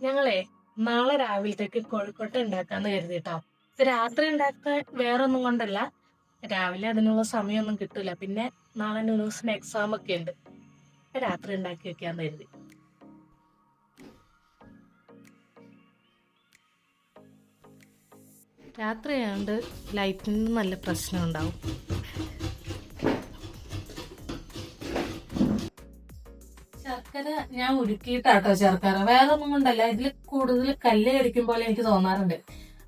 ഞങ്ങളെ നാളെ രാവിലത്തേക്ക് കോഴിക്കോട്ട ഉണ്ടാക്കാന്ന് കരുതിട്ടോ. ഇത് രാത്രി ഉണ്ടാക്കാൻ വേറൊന്നും കൊണ്ടല്ല, രാവിലെ അതിനുള്ള സമയമൊന്നും കിട്ടൂല. പിന്നെ നാളെ ന്യൂസിന് എക്സാം ഒക്കെ ഉണ്ട്. രാത്രി ഉണ്ടാക്കി വെക്കാന്ന് കരുതി. രാത്രി ആയതുകൊണ്ട് ലൈറ്റിന് നല്ല പ്രശ്നം ഉണ്ടാവും. ശർക്കര ഞാൻ ഉരുക്കിയിട്ടാട്ടോ ശർക്കര, വേറെ ഒന്നും കൊണ്ടല്ല. ഇതിൽ കൂടുതൽ കല്ല് കടിക്കും പോലെ എനിക്ക് തോന്നാറുണ്ട്.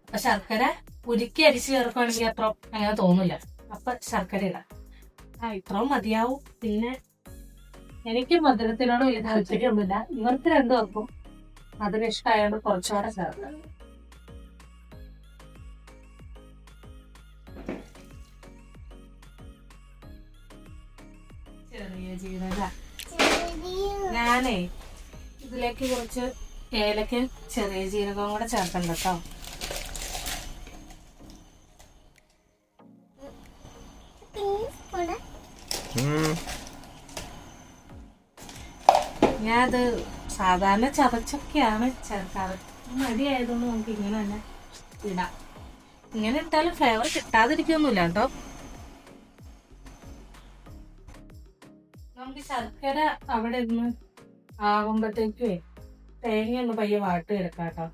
അപ്പൊ ശർക്കര ഉരുക്കി അരിച്ച് ചേർക്കുകയാണെങ്കിൽ അത്ര അങ്ങനെ തോന്നില്ല. അപ്പൊ ശർക്കര ഇടാം. ഇത്രയും മതിയാവും. പിന്നെ എനിക്ക് മധുരത്തിനോട് വലിയ താല്പര്യമൊന്നുമില്ല. ഇവർക്ക് രണ്ടുപേർക്കും മധുരം ഇഷ്ടമായോണ്ട് കുറച്ചുകൂടെ ചേർക്കാം. ചെറിയ ജീരക ഞാനേ ഇതിലേക്ക് കുറച്ച് ഏലക്ക ചെറിയ ജീരകവും കൂടെ ചേർക്കണ്ട കേട്ടോ. ഞാനത് സാധാരണ ചതച്ചൊക്കെയാണ് ചേർക്കാറ്. മടിയായതുകൊണ്ട് നമുക്ക് ഇങ്ങനെ തന്നെ ഇടാം. ഇങ്ങനെ ഇട്ടാലും ഫ്ലേവർ കിട്ടാതിരിക്കൊന്നുമില്ല കേട്ടോ. നമുക്ക് ശർക്കര അവിടെ ഇരുന്ന് ആകുമ്പോഴത്തേക്കേ തേങ്ങ ഒന്ന് പയ്യെ വാട്ടി എടുക്കാം കേട്ടോ.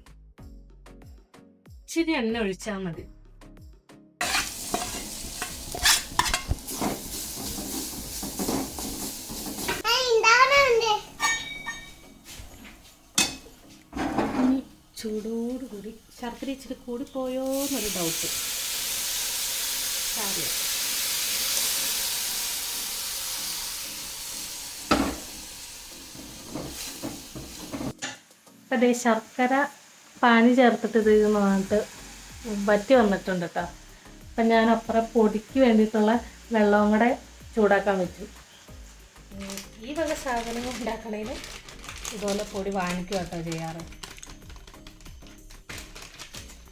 ഇച്ചിരി എണ്ണ ഒഴിച്ചാൽ മതി. ചൂടോടുകൂടി ശർക്കര ഇച്ചിരി കൂടിപ്പോയോ എന്നൊരു ഡൗട്ട്. കാര്യം അതെ, ശർക്കര പാനി ചേർത്തിട്ട് ഇത് നന്നായിട്ട് വറ്റി വന്നിട്ടുണ്ട് കേട്ടോ. അപ്പം ഞാൻ അപ്പുറം പൊടിക്ക് വേണ്ടിയിട്ടുള്ള വെള്ളവും കൂടെ ചൂടാക്കാൻ വെച്ചു. ഈ വക സാധനങ്ങൾ ഉണ്ടാക്കണേന് ഇതുപോലെ പൊടി വാങ്ങിക്കുക കേട്ടോ ചെയ്യാറ്.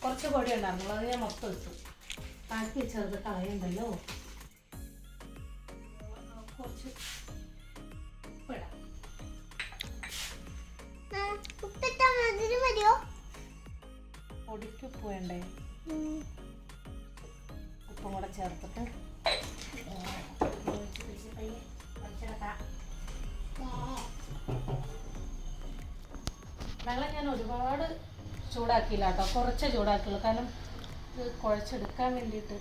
കുറച്ച് പൊടി ഉണ്ടായിരുന്നുള്ളൂ, അത് ഞാൻ മൊത്തം ഇട്ടു. ബാക്കി ചെറുത് കളയുണ്ടല്ലോ. കുറച്ച് ഉപ്പിടാം. പൊടിക്ക് ഉപ്പ് വേണ്ടേ? ഉപ്പും കൂടെ ചേർത്തിട്ട് വെള്ളം ഞാൻ ഒരുപാട് ചൂടാക്കിയില്ല കേട്ടോ, കുറച്ചേ ചൂടാക്കിയുള്ളൂ. കാരണം ഇത് കുഴച്ചെടുക്കാൻ വേണ്ടിയിട്ട്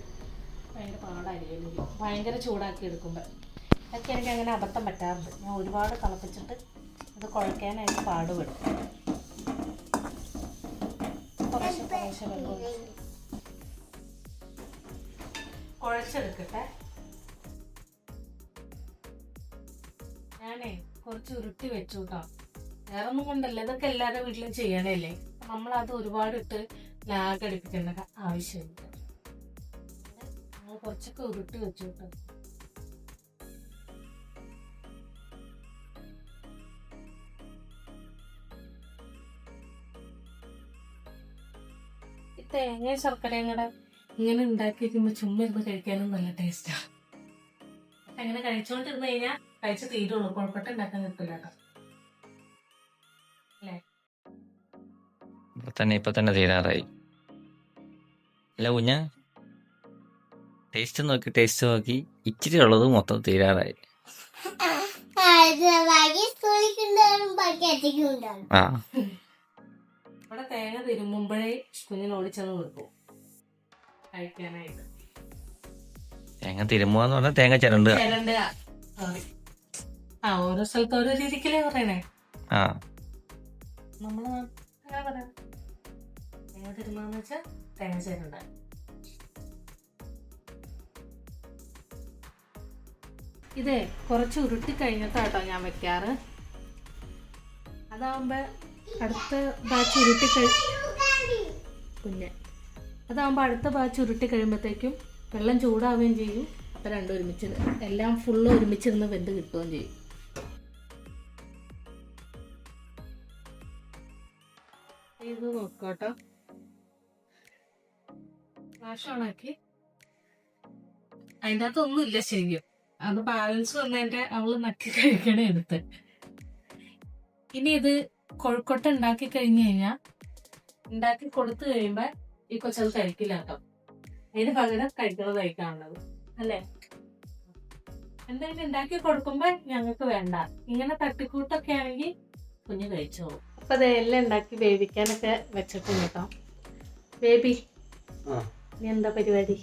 ഭയങ്കര പാടായിരിക്കും. ഭയങ്കര ചൂടാക്കി എടുക്കുമ്പോൾ അതൊക്കെ എനിക്ക് അങ്ങനെ അബദ്ധം പറ്റാറുണ്ട്. ഞാൻ ഒരുപാട് തിളപ്പിച്ചിട്ട് ഇത് കുഴക്കാനായിട്ട് പാടുപെടും. കുഴച്ചെടുക്കട്ടെ. ഞാനേ കുറച്ച് ഉരുട്ടി വെച്ചു കേട്ടോ. വേറെ ഒന്നും കൊണ്ടല്ല, ഇതൊക്കെ എല്ലാവരുടെ വീട്ടിലും ചെയ്യണല്ലേ. നമ്മളത് ഒരുപാട് ഇട്ട് ലാഗടിപ്പിക്കേണ്ട ആവശ്യമില്ല. കുറച്ചൊക്കെ ഉരുട്ടി വെച്ചു കേട്ടോ. തേങ്ങ ശർക്കരയും കൂടെ ഇങ്ങനെ ഉണ്ടാക്കി വയ്ക്കുമ്പോൾ ചുമ്മാ ഇരുന്ന് കഴിക്കാനും നല്ല ടേസ്റ്റാണ്. അങ്ങനെ കഴിച്ചോണ്ടിരുന്ന് കഴിഞ്ഞാൽ കഴിച്ച് തീരുള്ളൂ. കുഴപ്പമിട്ട് ഉണ്ടാക്കാൻ കിട്ടില്ല കേട്ടോ. അല്ലേ? ഇപ്പൊ തന്നെ തീരാറായി. അല്ല കുഞ്ഞ, ടേസ്റ്റ് നോക്കി ഇച്ചിരി ഉള്ളത് മൊത്തം തീരാറായി. ഇവിടെ തേങ്ങ തിരുമുമ്പോഴേ കുഞ്ഞിന് ഓടിച്ചെന്ന് വെക്കും കഴിക്കാനായിട്ട്. തേങ്ങ തിരുമുകയെന്ന് പറഞ്ഞാൽ തേങ്ങ ചിരണ്ടുക. ഓരോ സ്ഥലത്ത് ഓരോ രീതിക്കല്ലേ പറയണേ. നമ്മള് പറയാം തേങ്ങ തിരുമാന്ന് വെച്ചാൽ തേങ്ങ ചിരണ്ട. ഇതേ കുറച്ച് ഉരുട്ടി കഴിഞ്ഞിട്ടാട്ടോ ഞാൻ വെക്കാറ്. അതാവുമ്പോ അടുത്ത ബാച്ച് അടുത്ത ബാച്ച് ഉരുട്ടി കഴിയുമ്പോഴത്തേക്കും വെള്ളം ചൂടാവുകയും ചെയ്യും. അപ്പം രണ്ടും ഒരുമിച്ച് എല്ലാം ഫുള്ള് ഒരുമിച്ചിരുന്ന് വെന്ത് കിട്ടുകയും ചെയ്യും. ഇത് നോക്കട്ടോ. ഫ്ലാഷ് ഓണാക്കി. അതിൻ്റെ അകത്ത് ഒന്നുമില്ല ശരിക്കും. അത് ബാലൻസ് വന്നതിൻ്റെ അവള് നക്കി കഴിക്കണേ എടുത്ത്. ഇനി ഇത് കൊഴുക്കൊട്ട ഉണ്ടാക്കി കഴിഞ്ഞു കഴിഞ്ഞാൽ ഉണ്ടാക്കി കൊടുത്തു കഴിയുമ്പോൾ ഈ കൊച്ചത് കഴിക്കില്ല കേട്ടോ. അതിന് പകരം കഴിക്കുന്നത് കഴിക്കാനുള്ളത് അല്ലേ? എന്തെങ്കിലും ഉണ്ടാക്കി കൊടുക്കുമ്പോൾ ഞങ്ങൾക്ക് വേണ്ട. ഇങ്ങനെ തട്ടിക്കൂട്ടൊക്കെ ആണെങ്കിൽ കുഞ്ഞ് കഴിച്ചോളൂ. അപ്പൊ അതെല്ലാം ഉണ്ടാക്കി വേവിക്കാനൊക്കെ വെച്ചിട്ടുണ്ട് കേട്ടോ. ബേബി, ഇനി എന്താ പരിപാടി?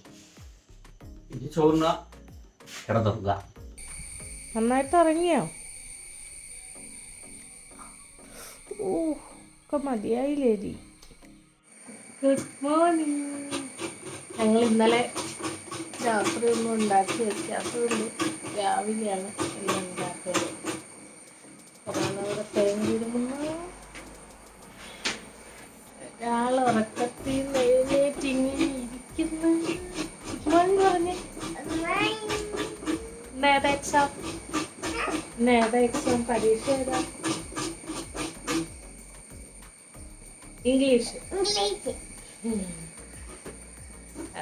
നന്നായിട്ട് ഇറങ്ങിയോ? ഓ, ഒക്കെ മതിയായില്ലേരി. Good morning. ഞങ്ങൾ ഇന്നലെ രാത്രി ഒന്നും ഉണ്ടാക്കി വെക്കാത്തതുകൊണ്ട് രാവിലെയാണ് എല്ലാം ഉണ്ടാക്കുന്നത്. ഒരാൾ ഉറക്കത്തിൽ നിന്ന് എഴുന്നേറ്റ് ഇങ്ങനെ ഇരിക്കുന്നു. പറഞ്ഞേ ഏതാ എക്സാം? ഏതാ എക്സാം? പരീക്ഷ ഏതാ? ഇംഗ്ലീഷ്.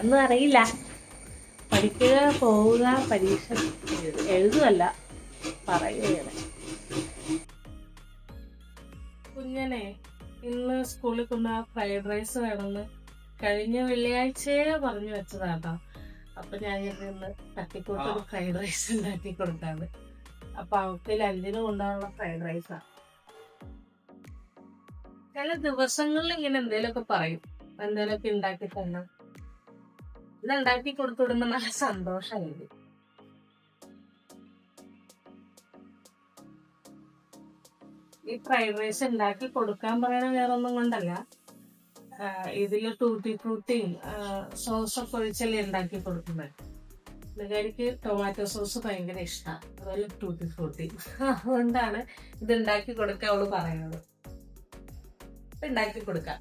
ഒന്നും അറിയില്ല. പഠിക്കുക, പോവുക, പരീക്ഷ എഴുതുകയല്ല, പറയുകയാണ്. കുഞ്ഞനെ ഇന്ന് സ്കൂളിൽ കൊണ്ട് ഫ്രൈഡ് റൈസ് വേണമെന്ന് കഴിഞ്ഞ വെള്ളിയാഴ്ചയെ പറഞ്ഞു വെച്ചതാട്ടോ. അപ്പൊ ഞാൻ ഇന്ന് തട്ടിക്കൂട്ടൊരു ഫ്രൈഡ് റൈസ് ഉണ്ടാക്കി കൊടുത്താണ്. അപ്പൊ അവർക്ക് ലഞ്ചിന് കൊണ്ടുപോകാനുള്ള ഫ്രൈഡ് റൈസാണ്. ചില ദിവസങ്ങളിൽ ഇങ്ങനെ എന്തേലുമൊക്കെ പറയും, എന്തേലുമൊക്കെ ഉണ്ടാക്കി തന്നെ. ഇത് ഉണ്ടാക്കി കൊടുത്തുവിടുമ്പോ നല്ല സന്തോഷമായിരുന്നു. ഈ ഫ്രൈഡ് റൈസ് ഉണ്ടാക്കി കൊടുക്കാൻ പറയണ വേറെ ഒന്നും കൊണ്ടല്ല, ഇതില് ടൂട്ടി ഫ്രൂട്ടിയും സോസൊക്കെ ഒഴിച്ചല്ലേ ഉണ്ടാക്കി കൊടുക്കുന്നത്. പുള്ളിക്കാരിക്ക് ടൊമാറ്റോ സോസ് ഭയങ്കര ഇഷ്ടമാണ്, അതുപോലെ ടൂട്ടി ഫ്രൂട്ടി. അതുകൊണ്ടാണ് ഇത് ഉണ്ടാക്കി കൊടുക്കാൻ അവള് പറയുന്നത്. ഉണ്ടാക്കി കൊടുക്കാം.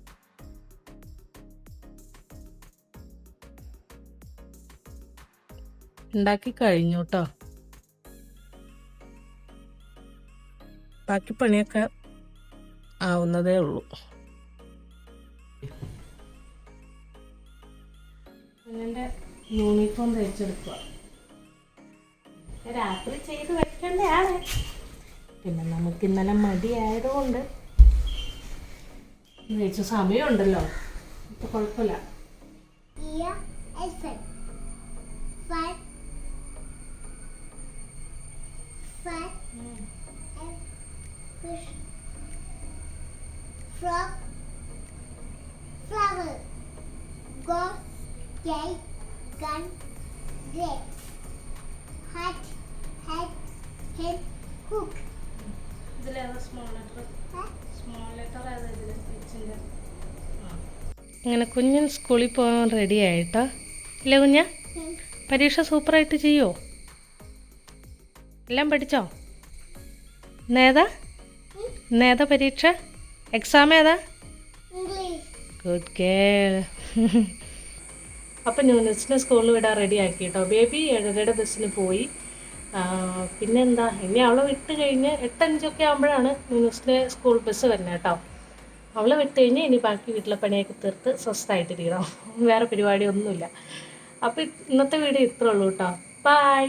ഉണ്ടാക്കി കഴിഞ്ഞു കേട്ടോ. ബാക്കി പണിയൊക്കെ ആവുന്നതേ ഉള്ളൂ. അങ്ങനെ യൂണിഫോം തയ്ച്ചെടുക്കുക. രാത്രി ചെയ്ത് വെക്കേണ്ടതാണ്. പിന്നെ നമുക്ക് ഇന്നലെ മടിയായതുകൊണ്ട് കഴിച്ച സമയമുണ്ടല്ലോ, ഇപ്പൊ കുഴപ്പമില്ല. Frog, flower, goat, cake, gun, grapes, hat, hat, hen, hook. അങ്ങനെ കുഞ്ഞൻ സ്കൂളിൽ പോകാൻ റെഡി ആയിട്ടോ അല്ലേ കുഞ്ഞ? പരീക്ഷ സൂപ്പറായിട്ട് ചെയ്യോ? എല്ലാം പഠിച്ചോ? നേതാ പരീക്ഷ? എക്സാം ഏതാ? Good girl. അപ്പം ന്യൂനസിനെ സ്കൂളിൽ വിടാൻ റെഡി ആക്കി കേട്ടോ. ബേബി 7:30 ബസ്സിന് പോയി. പിന്നെന്താ, ഇനി അവളെ വിട്ട് കഴിഞ്ഞ് 8:05 ആകുമ്പോഴാണ് ന്യൂനസിൻ്റെ സ്കൂൾ ബസ് വരുന്നത് കേട്ടോ. അവളെ വിട്ട് കഴിഞ്ഞ് ഇനി ബാക്കി വീട്ടിലെ പണിയൊക്കെ തീർത്ത് സ്വസ്ഥമായിട്ടിരിക്കണം. വേറെ പരിപാടിയൊന്നുമില്ല. അപ്പോൾ ഇന്നത്തെ വീഡിയോ ഇത്രേ ഉള്ളൂ കേട്ടോ. ബൈ.